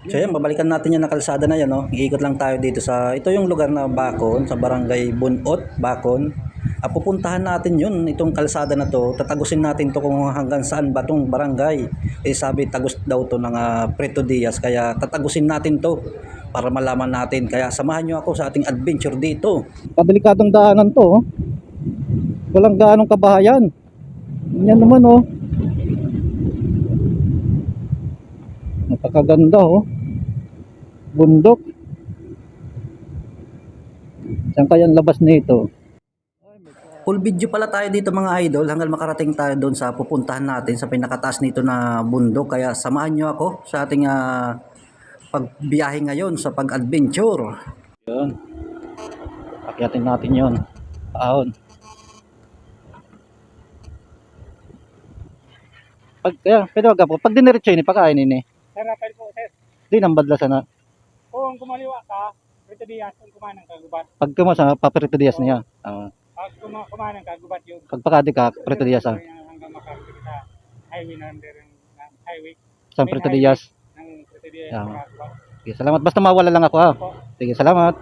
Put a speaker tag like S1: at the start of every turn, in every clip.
S1: So yan, babalikan natin yan na kalsada na yan, no? Iikot lang tayo dito sa, ito yung lugar na Bacon, sa barangay Bunot, Bacon. Pupuntahan natin yun, itong kalsada na to, tatagusin natin to kung hanggang saan ba tong barangay. Sabi, tagus daw to ng Preto Diaz, kaya tatagusin natin to para malaman natin. Kaya samahan nyo ako sa ating adventure dito. Kadelikadong daanan to, oh. Walang gaanong kabahayan. Yan naman, oh. Napakaganda, oh. Bundok. Saan kaya ang labas nito? Full video pala tayo dito mga idol hanggang makarating tayo doon sa pupuntahan natin sa pinakataas nito na bundok. Kaya samahan nyo ako sa ating pagbiyahe ngayon sa pag-adventure. Yun. Akyatin natin yun. Ahon. Pwede wag po. Pag diniretso yun, ipakainin eh.
S2: Sir, Rafael po, sir.
S1: Di nang badla sana.
S2: Kung kumaliwa ka, Preto Diaz, kung kumanang kagubat.
S1: Pag kumasa, paperito Diaz niya.
S2: Pag kumanang kagubat yun.
S1: Pag pakadi ka, Preto Diaz.
S2: Hanggang makarating sa highway na under ng highway.
S1: San Preto Diaz.
S2: Ng Preto Diaz.
S1: Sige, salamat. Basta mawala lang ako, ha. Sige, salamat.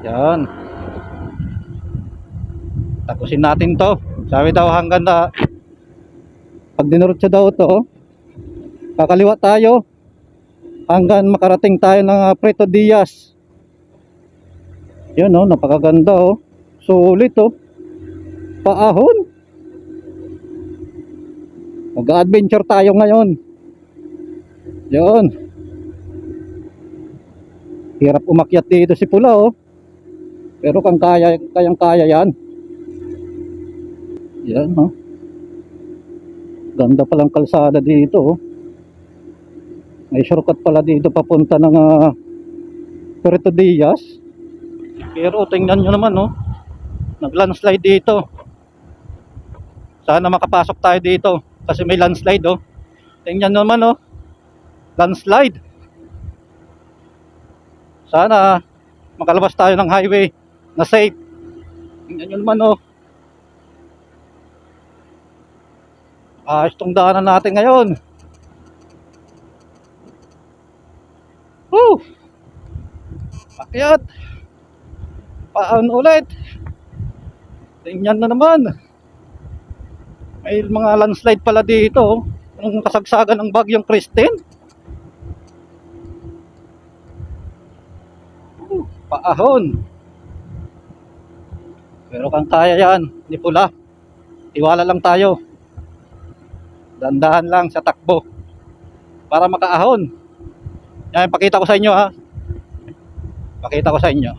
S1: Yan. Tapusin natin to. Sabi daw hanggang na pag dinurutso daw to, kakaliwa tayo hanggang makarating tayo ng Preto Diaz. Yan, oh, napakaganda, oh. Sulit, oh. Paahon. Mag-adventure tayo ngayon. Yan. Hirap umakyat dito si Pula, oh. Pero kayang kaya yan. Yan, oh. Ganda palang kalsada dito, oh. May shortcut pala dito papunta ng Preto Diaz. Pero tingnan nyo naman, oh. Nag-landslide dito. Sana makapasok tayo dito kasi may landslide, oh. Tingnan nyo naman, oh. Landslide. Sana makalabas tayo ng highway na safe. Tingnan nyo naman, oh. Itong daanan natin ngayon. Woo! Akyat. Paan ulit. Tingnan na naman. May mga landslide pala dito. Ang kasagsagan ng bagyong Christine. Paahon. Pero kang kaya yan. Ni Pula. Tiwala lang tayo. Dandahan lang sa takbo para makaahon. Yan, pakita ko sa inyo, ha. Pakita ko sa inyo.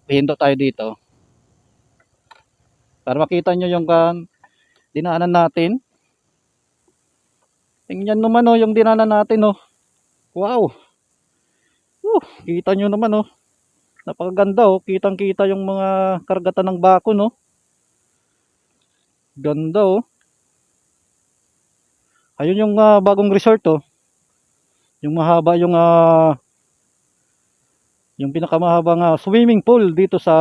S1: Hinto tayo dito para makita nyo yung dinaanan natin. Tingnan naman, oh, yung dinaanan natin, oh. Wow. Kita nyo naman, oh. Napakaganda, oh. Kitang kita yung mga karagatan ng Bacon, oh. Ganda, oh. Ayun yung bagong resort, oh. Yung mahaba yung pinakamahabang swimming pool dito sa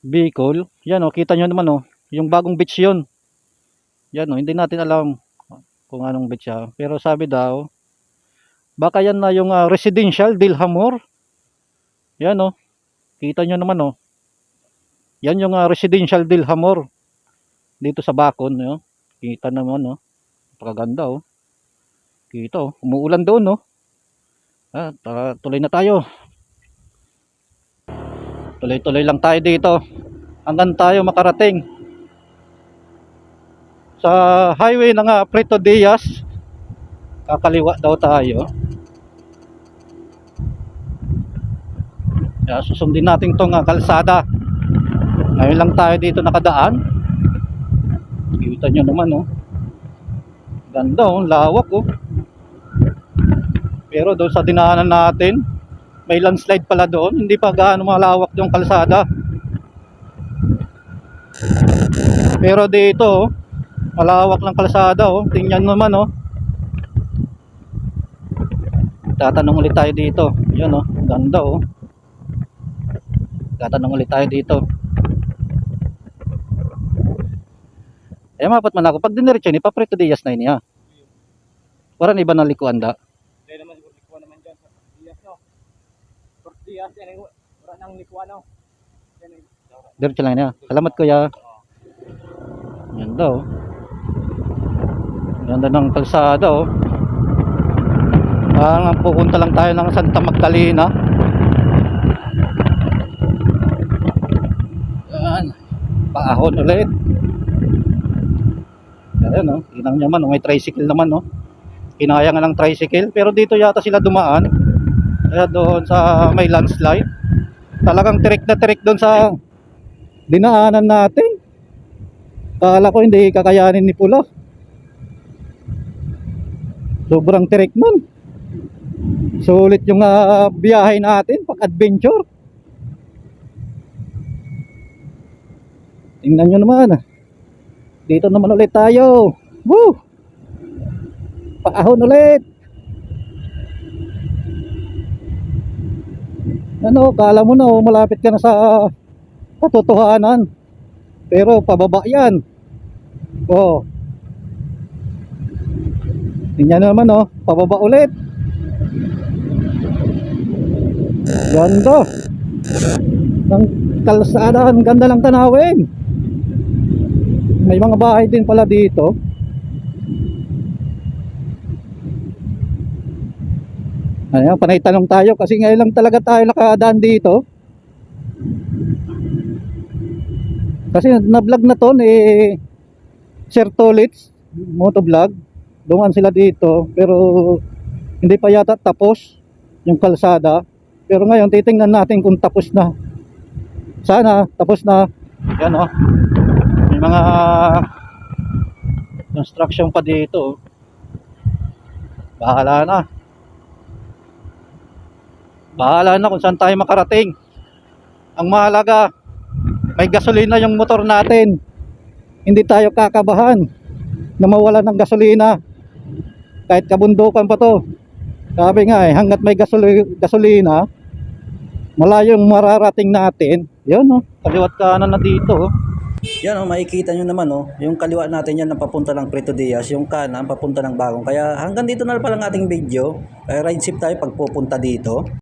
S1: Bicol. Yan, oh, kita nyo naman, oh. Yung bagong beach yun. Yan, oh, hindi natin alam kung anong beach siya. Pero sabi daw, baka yan na yung residential Del Amor. Yan, oh. Kita nyo naman, oh. Yan yung residential Del Amor dito sa Bacon, oh. Kita naman, no. Napakaganda, oh. Kita, oh. Umuulan doon, no. Tuloy na tayo. Tuloy-tuloy lang tayo dito hanggang tayo makarating sa highway ng Preto Diaz. Kakaliwa daw tayo. Susundin natin tong kalsada. Ngayon lang tayo dito nakadaan. Kita nyo naman, oh. Ganda, oh. Lawak, oh. Pero doon sa dinaanan natin, may landslide pala doon. Hindi pa gaano malawak yung kalsada. Pero dito, oh, malawak lang kalsada, oh. Tingnan naman, oh. Tatanong ulit tayo dito. Yan, oh. Ganda, oh. Tatanong ulit tayo dito. Mapat man ako. Pag diniretso ni Preto Diaz na niya. Waran iba na likuan da.
S2: Dahil naman siguro likuan naman dyan sa Diaz, no? Port Diaz, yan yung wala nang likuan, no? Yan yung
S1: Diretso lang niya. Salamat kuya. Yan daw. Ganda ng kalsada oh. Parang pupunta lang tayo ng Santa Magdalena. Yan. Paahon ulit. Ayan oh. Tingnan nyo naman oh. May tricycle naman oh. Kinaya nga ng tricycle. Pero dito yata sila dumaan. Kaya doon sa may landslide. Talagang tirik na tirik doon sa dinaanan natin. Kala ko hindi kakayanin ni Pula. Sobrang tirik nun. Sulit yung biyahe natin pag adventure. Tingnan nyo naman. Dito naman ulit tayo. Woo! Paahon ulit. Ano, kala mo na oh, malapit ka na sa katotohanan. Pero pababa yan. Oh. Tingnan naman oh, pababa ulit. Ganda ng kalsada, ang ganda ng tanawin. May mga bahay din pala dito. Ayan, panay tanong tayo kasi ngayon lang talaga tayo nakadaan dito. Kasi na-vlog na to ni Sir Tolits motovlog. Dumaan sila dito pero hindi pa yata tapos yung kalsada. Pero ngayon titingnan natin kung tapos na. Sana tapos na. Yan oh. May mga construction pa dito. Bahala na. Bahala na kung saan tayo makarating. Ang mahalaga, may gasolina yung motor natin. Hindi tayo kakabahan na mawala ng gasolina. Kahit kabundukan pa to. Sabi nga hanggat may gasolina, malayo yung mararating natin. Yun oh, kaliwat kanan na dito oh. Yan oh, makikita nyo naman oh, yung kaliwa natin yan na papunta ng Preto Diaz, yung kanan papunta ng Bagong. Kaya hanggang dito na pala ang ating video. Ride safe tayo pag pupunta dito.